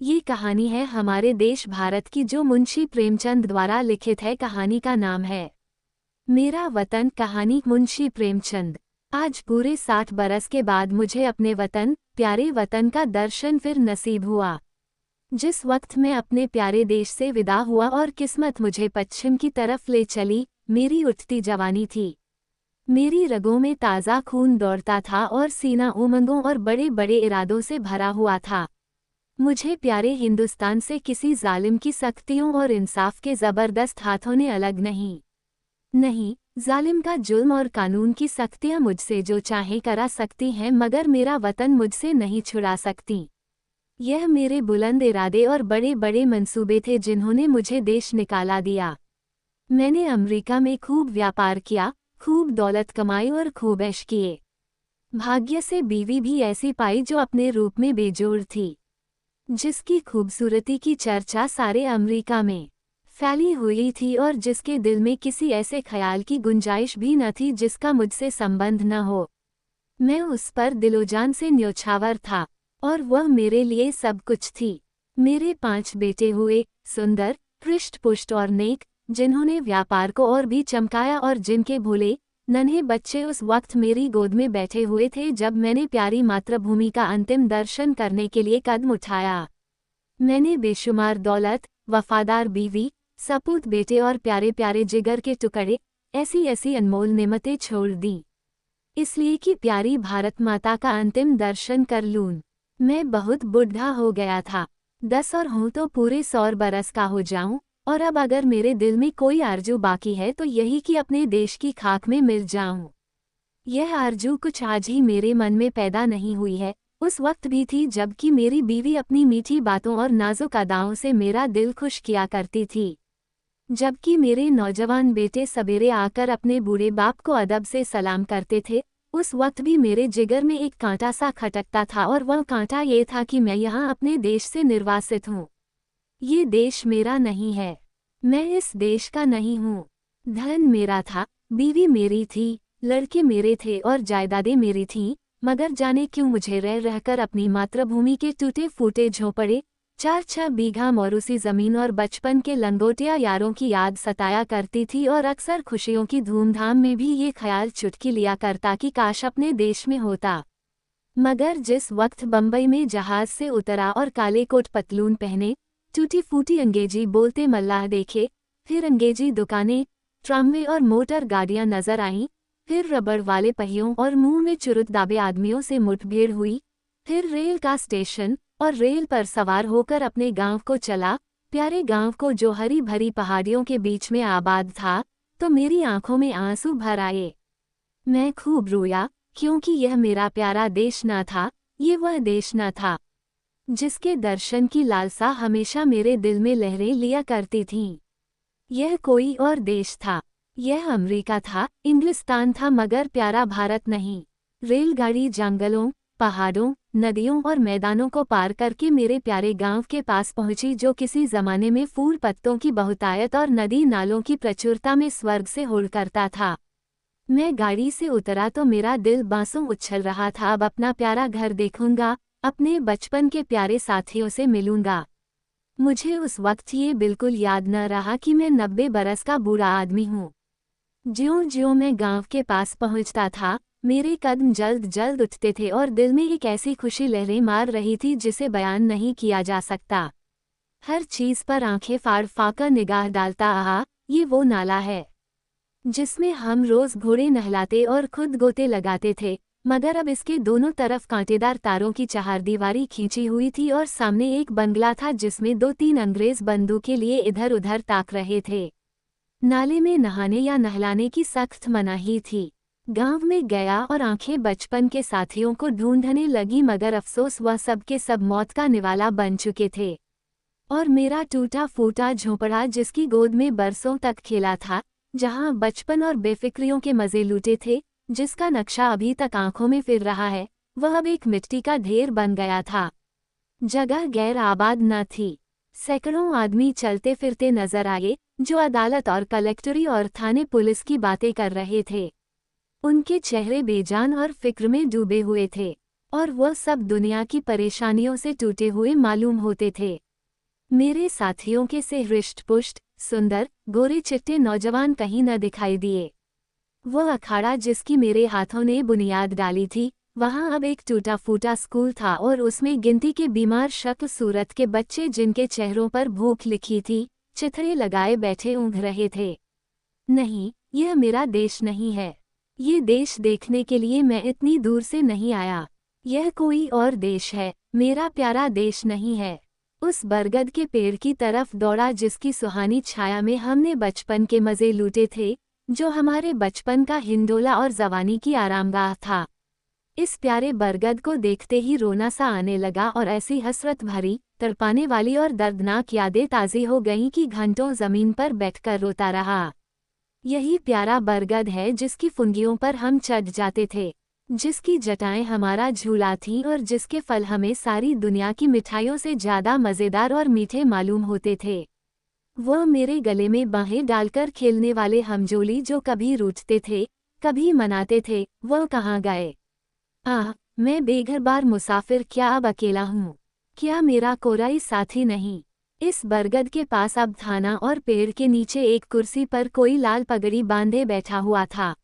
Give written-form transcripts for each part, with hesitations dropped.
ये कहानी है हमारे देश भारत की, जो मुंशी प्रेमचंद द्वारा लिखित है। कहानी का नाम है मेरा वतन। कहानी मुंशी प्रेमचंद। आज पूरे 60 बरस के बाद मुझे अपने वतन, प्यारे वतन का दर्शन फिर नसीब हुआ। जिस वक्त मैं अपने प्यारे देश से विदा हुआ और किस्मत मुझे पश्चिम की तरफ ले चली, मेरी उठती जवानी थी। मेरी रगों में ताज़ा खून दौड़ता था और सीना उमंगों और बड़े बड़े इरादों से भरा हुआ था। मुझे प्यारे हिंदुस्तान से किसी जालिम की सख्तियों और इंसाफ के ज़बरदस्त हाथों ने अलग नहीं, जालिम का जुल्म और कानून की सख्तियां मुझसे जो चाहे करा सकती हैं, मगर मेरा वतन मुझसे नहीं छुड़ा सकती। यह मेरे बुलंद इरादे और बड़े बड़े मंसूबे थे जिन्होंने मुझे देश निकाला दिया। मैंने अमेरिका में खूब व्यापार किया, खूब दौलत कमाई और खूब ऐश किए। भाग्य से बीवी भी ऐसी पाई जो अपने रूप में बेजोड़ थी, जिसकी खूबसूरती की चर्चा सारे अमेरिका में फैली हुई थी और जिसके दिल में किसी ऐसे ख्याल की गुंजाइश भी न थी जिसका मुझसे संबंध न हो। मैं उस पर दिलोजान से न्योछावर था और वह मेरे लिए सब कुछ थी। मेरे 5 बेटे हुए, सुंदर, हृष्ट-पुष्ट और नेक, जिन्होंने व्यापार को और भी चमकाया और जिनके भोले नन्हे बच्चे उस वक्त मेरी गोद में बैठे हुए थे जब मैंने प्यारी मातृभूमि का अंतिम दर्शन करने के लिए कदम उठाया। मैंने बेशुमार दौलत, वफादार बीवी, सपूत बेटे और प्यारे प्यारे जिगर के टुकड़े, ऐसी ऐसी अनमोल नेमतें छोड़ दी, इसलिए कि प्यारी भारत माता का अंतिम दर्शन कर लूं। मैं बहुत बुढ़ा हो गया था, 10 और हूँ तो पूरे 100 बरस का हो जाऊं, और अब अगर मेरे दिल में कोई आरजू बाकी है तो यही कि अपने देश की खाक में मिल जाऊं। यह आरजू कुछ आज ही मेरे मन में पैदा नहीं हुई है, उस वक्त भी थी जबकि मेरी बीवी अपनी मीठी बातों और नाजुक अदाओं से मेरा दिल खुश किया करती थी। जबकि मेरे नौजवान बेटे सवेरे आकर अपने बूढ़े बाप को अदब से सलाम करते थे, उस वक्त भी मेरे जिगर में एक कांटा सा खटकता था, और वह कांटा ये था कि मैं यहाँ अपने देश से निर्वासित हूँ। ये देश मेरा नहीं है, मैं इस देश का नहीं हूँ। धन मेरा था, बीवी मेरी थी, लड़के मेरे थे और जायदादें मेरी थीं, मगर जाने क्यों मुझे रह रहकर अपनी मातृभूमि के टूटे फूटे झोंपड़े, 4-6 बीघा मौरूसी ज़मीन और बचपन के लंगोटिया यारों की याद सताया करती थी, और अक्सर खुशियों की धूमधाम में भी ये ख्याल चुटकी लिया करता कि काश अपने देश में होता। मगर जिस वक्त बम्बई में जहाज से उतरा और काले कोट पतलून पहने, टूटी फूटी अंग्रेजी बोलते मल्लाह देखे, फिर अंग्रेजी दुकानें, ट्रामवे और मोटर गाड़ियां नजर आईं, फिर रबड़ वाले पहियों और मुंह में चुरुट दाबे आदमियों से मुठभेड़ हुई, फिर रेल का स्टेशन और रेल पर सवार होकर अपने गांव को चला, प्यारे गांव को जो हरी भरी पहाड़ियों के बीच में आबाद था, तो मेरी आंखों में आंसू भर आए। मैं खूब रोया, क्योंकि यह मेरा प्यारा देश न था, ये वह देश न था जिसके दर्शन की लालसा हमेशा मेरे दिल में लहरें लिया करती थीं। यह कोई और देश था, यह अमेरिका था, इंग्लिस्तान था, मगर प्यारा भारत नहीं। रेलगाड़ी जंगलों, पहाड़ों, नदियों और मैदानों को पार करके मेरे प्यारे गांव के पास पहुंची, जो किसी जमाने में फूल पत्तों की बहुतायत और नदी नालों की प्रचुरता में स्वर्ग से हुड़ करता था। मैं गाड़ी से उतरा तो मेरा दिल बांसों उछल रहा था। अब अपना प्यारा घर देखूंगा, अपने बचपन के प्यारे साथियों से मिलूंगा। मुझे उस वक्त ये बिल्कुल याद न रहा कि मैं 90 बरस का बूढ़ा आदमी हूँ। ज्यों-ज्यों मैं गांव के पास पहुंचता था, मेरे कदम जल्द जल्द उठते थे और दिल में एक ऐसी खुशी लहरें मार रही थी जिसे बयान नहीं किया जा सकता। हर चीज पर आंखें फाड़ फाड़ निगाह डालता, आहा, ये वो नाला है जिसमें हम रोज घोड़े नहलाते और खुद गोते लगाते थे, मगर अब इसके दोनों तरफ कांटेदार तारों की चहारदीवारी खींची हुई थी और सामने एक बंगला था जिसमें 2-3 अंग्रेज बंदूक लिए इधर उधर ताक रहे थे। नाले में नहाने या नहलाने की सख्त मनाही थी। गांव में गया और आंखें बचपन के साथियों को ढूंढने लगी, मगर अफसोस वह सब के सब मौत का निवाला बन चुके थे, और मेरा टूटा फूटा झोंपड़ा जिसकी गोद में बरसों तक खेला था, जहां बचपन और बेफिक्रियों के मजे लूटे थे, जिसका नक्शा अभी तक आंखों में फिर रहा है, वह अब एक मिट्टी का ढेर बन गया था। जगह गैर आबाद न थी। सैकड़ों आदमी चलते फिरते नजर आए, जो अदालत और कलेक्टरी और थाने पुलिस की बातें कर रहे थे। उनके चेहरे बेजान और फिक्र में डूबे हुए थे। और वह सब दुनिया की परेशानियों से टूटे हुए मालूम होते थे। मेरे साथियों के से हृष्ट-पुष्ट, सुंदर, गोरे चिट्टे नौजवान कहीं न दिखाई दिए। वह अखाड़ा जिसकी मेरे हाथों ने बुनियाद डाली थी, वहाँ अब एक टूटा-फूटा स्कूल था और उसमें गिनती के बीमार शक्ल सूरत के बच्चे जिनके चेहरों पर भूख लिखी थी, चिथड़े लगाए बैठे ऊँघ रहे थे। नहीं, यह मेरा देश नहीं है। ये देश देखने के लिए मैं इतनी दूर से नहीं आया। यह कोई और देश है, मेरा प्यारा देश नहीं है। उस बरगद के पेड़ की तरफ दौड़ा जिसकी सुहानी छाया में हमने बचपन के मज़े लूटे थे, जो हमारे बचपन का हिंडोला और जवानी की आरामगाह था। इस प्यारे बरगद को देखते ही रोना सा आने लगा और ऐसी हसरत भरी, तड़पाने वाली और दर्दनाक यादें ताज़ी हो गईं कि घंटों ज़मीन पर बैठकर रोता रहा। यही प्यारा बरगद है जिसकी फुंगियों पर हम चढ़ जाते थे, जिसकी जटाएं हमारा झूला थीं और जिसके फल हमें सारी दुनिया की मिठाइयों से ज़्यादा मज़ेदार और मीठे मालूम होते थे। वह मेरे गले में बाहें डालकर खेलने वाले हमजोली जो कभी रूठते थे, कभी मनाते थे, वह कहाँ गए? आह, मैं बेघर-बार मुसाफिर क्या अब अकेला हूँ? क्या मेरा कोई साथी नहीं? इस बरगद के पास अब थाना और पेड़ के नीचे एक कुर्सी पर कोई लाल पगड़ी बांधे बैठा हुआ था।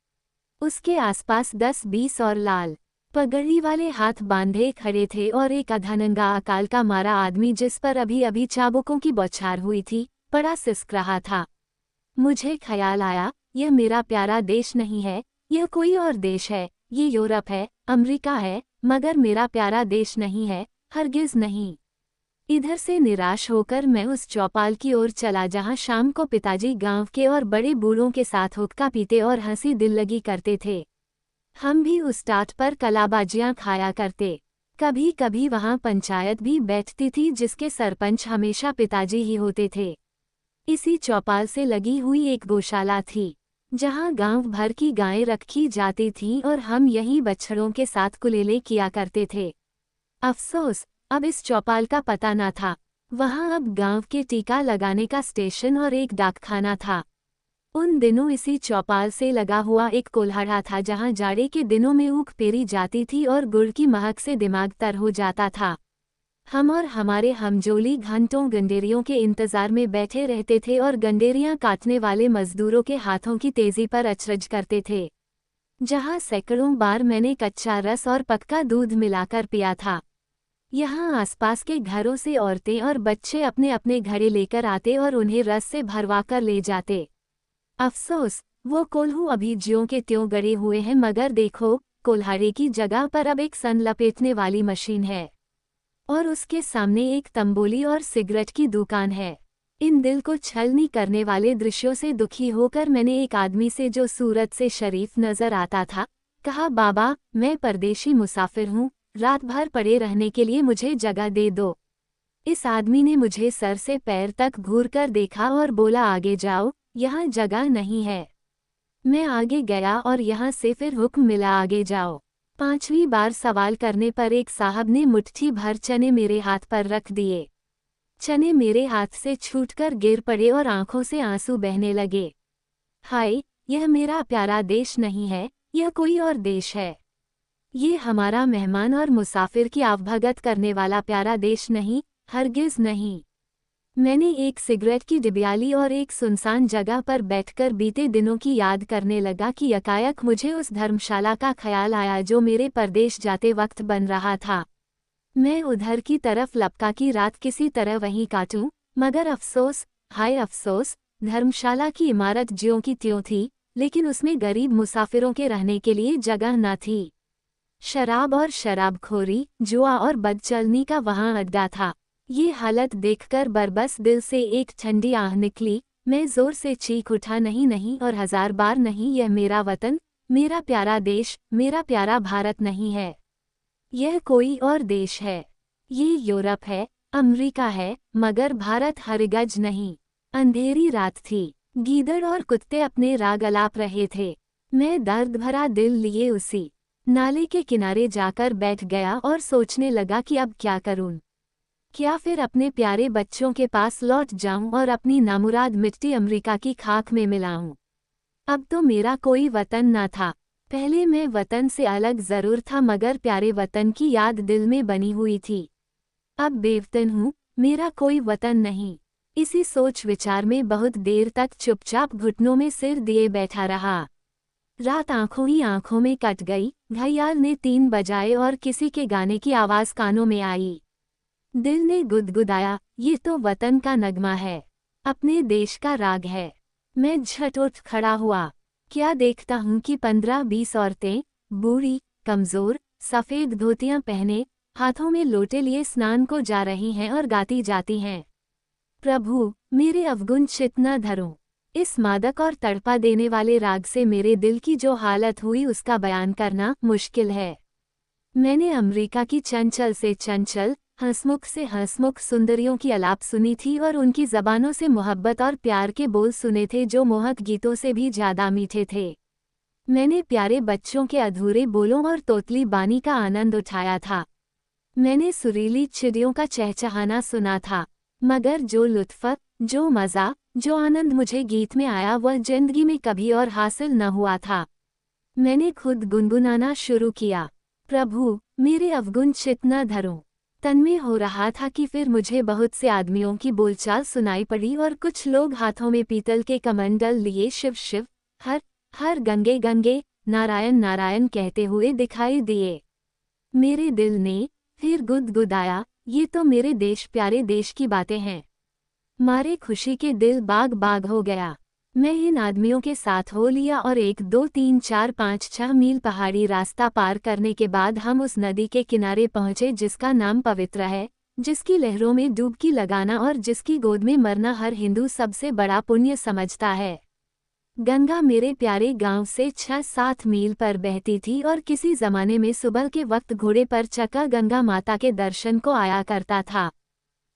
उसके आसपास 10-20 और लाल पगड़ी वाले हाथ बांधे खड़े थे और एक अधनंगा अकाल का मारा आदमी जिस पर अभी-अभी चाबुकों की बौछार हुई थी, बड़ा सिसक रहा था। मुझे ख्याल आया, यह मेरा प्यारा देश नहीं है, यह कोई और देश है, ये यूरोप है, अमेरिका है, मगर मेरा प्यारा देश नहीं है, हरगिज़ नहीं। इधर से निराश होकर मैं उस चौपाल की ओर चला जहाँ शाम को पिताजी गांव के और बड़े बूढ़ों के साथ हुक्का पीते और हंसी दिल्लगी करते थे। हम भी उस टाट पर कलाबाजियाँ खाया करते। कभी कभी वहाँ पंचायत भी बैठती थी जिसके सरपंच हमेशा पिताजी ही होते थे। इसी चौपाल से लगी हुई एक गौशाला थी, जहाँ गांव भर की गायें रखी जाती थीं और हम यहीं बछड़ों के साथ कुलेले किया करते थे। अफसोस, अब इस चौपाल का पता न था। वहाँ अब गांव के टीका लगाने का स्टेशन और एक डाकखाना था। उन दिनों इसी चौपाल से लगा हुआ एक कोल्हाड़ा था जहाँ जाड़े के दिनों में ऊख पेरी जाती थी और गुड़ की महक से दिमाग तर हो जाता था। हम और हमारे हमजोली घंटों गंडेरियों के इंतजार में बैठे रहते थे और गंडेरियां काटने वाले मजदूरों के हाथों की तेजी पर अचरज करते थे। जहाँ सैकड़ों बार मैंने कच्चा रस और पक्का दूध मिलाकर पिया था। यहाँ आसपास के घरों से औरतें और बच्चे अपने अपने घड़े लेकर आते और उन्हें रस से भरवाकर ले जाते। अफसोस, वो कोल्हू अभी ज्यों के त्यों गड़े हुए हैं, मगर देखो, कोल्हाड़े की जगह पर अब एक सन लपेटने वाली मशीन है और उसके सामने एक तंबोली और सिगरेट की दुकान है। इन दिल को छलनी करने वाले दृश्यों से दुखी होकर मैंने एक आदमी से जो सूरत से शरीफ नजर आता था, कहा, बाबा, मैं परदेशी मुसाफिर हूँ, रात भर पड़े रहने के लिए मुझे जगह दे दो। इस आदमी ने मुझे सर से पैर तक घूरकर देखा और बोला, आगे जाओ, यहाँ जगह नहीं है। मैं आगे गया और यहाँ से फिर हुक्म मिला, आगे जाओ। 5वीं बार सवाल करने पर एक साहब ने मुट्ठी भर चने मेरे हाथ पर रख दिए। चने मेरे हाथ से छूटकर गिर पड़े और आंखों से आंसू बहने लगे। हाय, यह मेरा प्यारा देश नहीं है, यह कोई और देश है। ये हमारा मेहमान और मुसाफिर की आवभगत करने वाला प्यारा देश नहीं, हरगिज़ नहीं। मैंने एक सिगरेट की डिबियाली और एक सुनसान जगह पर बैठकर बीते दिनों की याद करने लगा कि यकायक मुझे उस धर्मशाला का ख्याल आया जो मेरे परदेश जाते वक्त बन रहा था। मैं उधर की तरफ लपका की रात किसी तरह वहीं काटूं, मगर अफसोस, हाय अफसोस, धर्मशाला की इमारत ज्यों की त्यों थी, लेकिन उसमें गरीब मुसाफिरों के रहने के लिए जगह न थी। शराब और शराबखोरी, जुआ और बदचलनी का वहाँ अड्डा था। ये हालत देखकर बरबस दिल से एक ठंडी आह निकली। मैं जोर से चीख उठा, नहीं नहीं और 1000 बार नहीं, यह मेरा वतन, मेरा प्यारा देश, मेरा प्यारा भारत नहीं है। यह कोई और देश है। ये यूरोप है, अमेरिका है, मगर भारत हरगज नहीं। अंधेरी रात थी। गीदड़ और कुत्ते अपने राग अलाप रहे थे। मैं दर्द भरा दिल लिए उसी नाले के किनारे जाकर बैठ गया और सोचने लगा कि अब क्या करूं। क्या फिर अपने प्यारे बच्चों के पास लौट जाऊं और अपनी नामुराद मिट्टी अमेरिका की खाक में मिलाऊं? अब तो मेरा कोई वतन न था। पहले मैं वतन से अलग जरूर था, मगर प्यारे वतन की याद दिल में बनी हुई थी। अब बेवतन हूँ, मेरा कोई वतन नहीं। इसी सोच विचार में बहुत देर तक चुपचाप घुटनों में सिर दिए बैठा रहा। रात आंखों ही आंखों में कट गई। घड़ियाल ने 3 बजाए और किसी के गाने की आवाज कानों में आई। दिल ने गुदगुदाया, ये तो वतन का नगमा है, अपने देश का राग है। मैं झट उठ खड़ा हुआ। क्या देखता हूँ कि 15-20 औरतें, बूढ़ी, कमजोर, सफेद धोतियां पहने, हाथों में लोटे लिए स्नान को जा रही हैं और गाती जाती हैं, प्रभु मेरे अवगुण चित न धरो। इस मादक और तड़पा देने वाले राग से मेरे दिल की जो हालत हुई उसका बयान करना मुश्किल है। मैंने अमेरिका की चंचल से चंचल, हंसमुख से हंसमुख सुंदरियों की आलाप सुनी थी और उनकी जबानों से मोहब्बत और प्यार के बोल सुने थे जो मोहक गीतों से भी ज्यादा मीठे थे। मैंने प्यारे बच्चों के अधूरे बोलों और तोतली बानी का आनंद उठाया था। मैंने सुरीली चिड़ियों का चहचहाना सुना था, मगर जो लुत्फ, जो मज़ा, जो आनंद मुझे गीत में आया वह जिंदगी में कभी और हासिल न हुआ था। मैंने खुद गुनगुनाना शुरू किया, प्रभु मेरे अवगुण चित न धरो। तन में हो रहा था कि फिर मुझे बहुत से आदमियों की बोलचाल सुनाई पड़ी और कुछ लोग हाथों में पीतल के कमंडल लिए शिव शिव, हर हर गंगे गंगे, नारायण नारायण कहते हुए दिखाई दिए। मेरे दिल ने फिर गुदगुदाया, ये तो मेरे देश प्यारे देश की बातें हैं। मारे खुशी के दिल बाग बाग हो गया। मैं इन आदमियों के साथ हो लिया और 1 2 3 4 5 6 मील पहाड़ी रास्ता पार करने के बाद हम उस नदी के किनारे पहुंचे जिसका नाम पवित्र है, जिसकी लहरों में डुबकी लगाना और जिसकी गोद में मरना हर हिंदू सबसे बड़ा पुण्य समझता है। गंगा मेरे प्यारे गांव से 6-7 मील पर बहती थी और किसी जमाने में सुबह के वक्त घोड़े पर चका गंगा माता के दर्शन को आया करता था।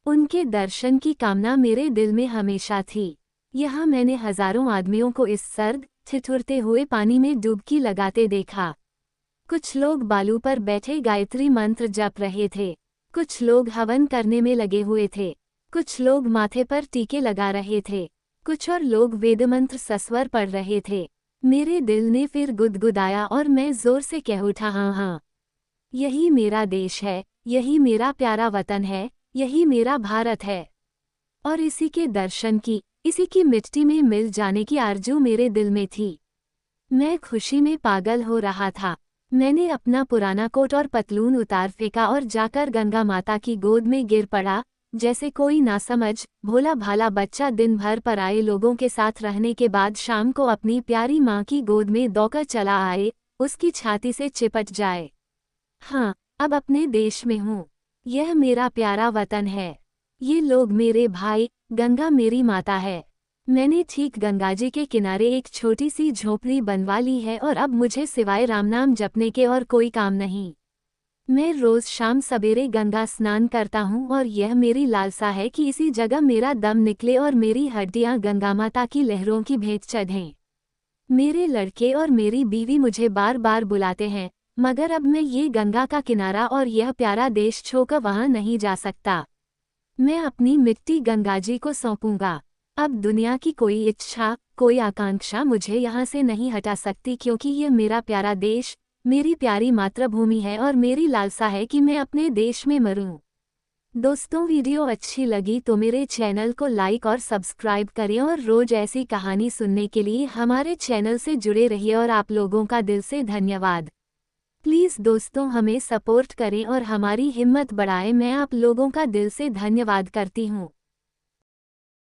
उनके दर्शन की कामना मेरे दिल में हमेशा थी। यहाँ मैंने हजारों आदमियों को इस सर्द, ठिठुरते हुए पानी में डुबकी लगाते देखा। कुछ लोग बालू पर बैठे गायत्री मंत्र जप रहे थे, कुछ लोग हवन करने में लगे हुए थे, कुछ लोग माथे पर टीके लगा रहे थे, कुछ और लोग वेदमंत्र सस्वर पढ़ रहे थे। मेरे दिल ने फिर गुदगुदाया और मैं जोर से कह उठा, हाँ हाँ, यही मेरा देश है, यही मेरा प्यारा वतन है, यही मेरा भारत है। और इसी के दर्शन की, इसी की मिट्टी में मिल जाने की आरज़ू मेरे दिल में थी। मैं खुशी में पागल हो रहा था। मैंने अपना पुराना कोट और पतलून उतार फेंका और जाकर गंगा माता की गोद में गिर पड़ा, जैसे कोई नासमझ, भोला भाला बच्चा दिन भर पराए लोगों के साथ रहने के बाद शाम को अपनी प्यारी माँ की गोद में दौड़कर चला आए, उसकी छाती से चिपट जाए। हाँ, अब अपने देश में हूँ। यह मेरा प्यारा वतन है। ये लोग मेरे भाई, गंगा मेरी माता है। मैंने ठीक गंगाजी के किनारे एक छोटी सी झोपड़ी बनवा ली है और अब मुझे सिवाय राम नाम जपने के और कोई काम नहीं। मैं रोज शाम सवेरे गंगा स्नान करता हूँ और यह मेरी लालसा है कि इसी जगह मेरा दम निकले और मेरी हड्डियाँ गंगा माता की लहरों की भेंट चढ़ें। मेरे लड़के और मेरी बीवी मुझे बार बार बुलाते हैं, मगर अब मैं ये गंगा का किनारा और यह प्यारा देश छोड़कर वहाँ नहीं जा सकता। मैं अपनी मिट्टी गंगाजी को सौंपूंगा। अब दुनिया की कोई इच्छा, कोई आकांक्षा मुझे यहाँ से नहीं हटा सकती, क्योंकि ये मेरा प्यारा देश, मेरी प्यारी मातृभूमि है और मेरी लालसा है कि मैं अपने देश में मरूं। दोस्तों, वीडियो अच्छी लगी तो मेरे चैनल को लाइक और सब्सक्राइब करें और रोज ऐसी कहानी सुनने के लिए हमारे चैनल से जुड़े रहिए और आप लोगों का दिल से धन्यवाद। प्लीज़ दोस्तों, हमें सपोर्ट करें और हमारी हिम्मत बढ़ाएं। मैं आप लोगों का दिल से धन्यवाद करती हूँ।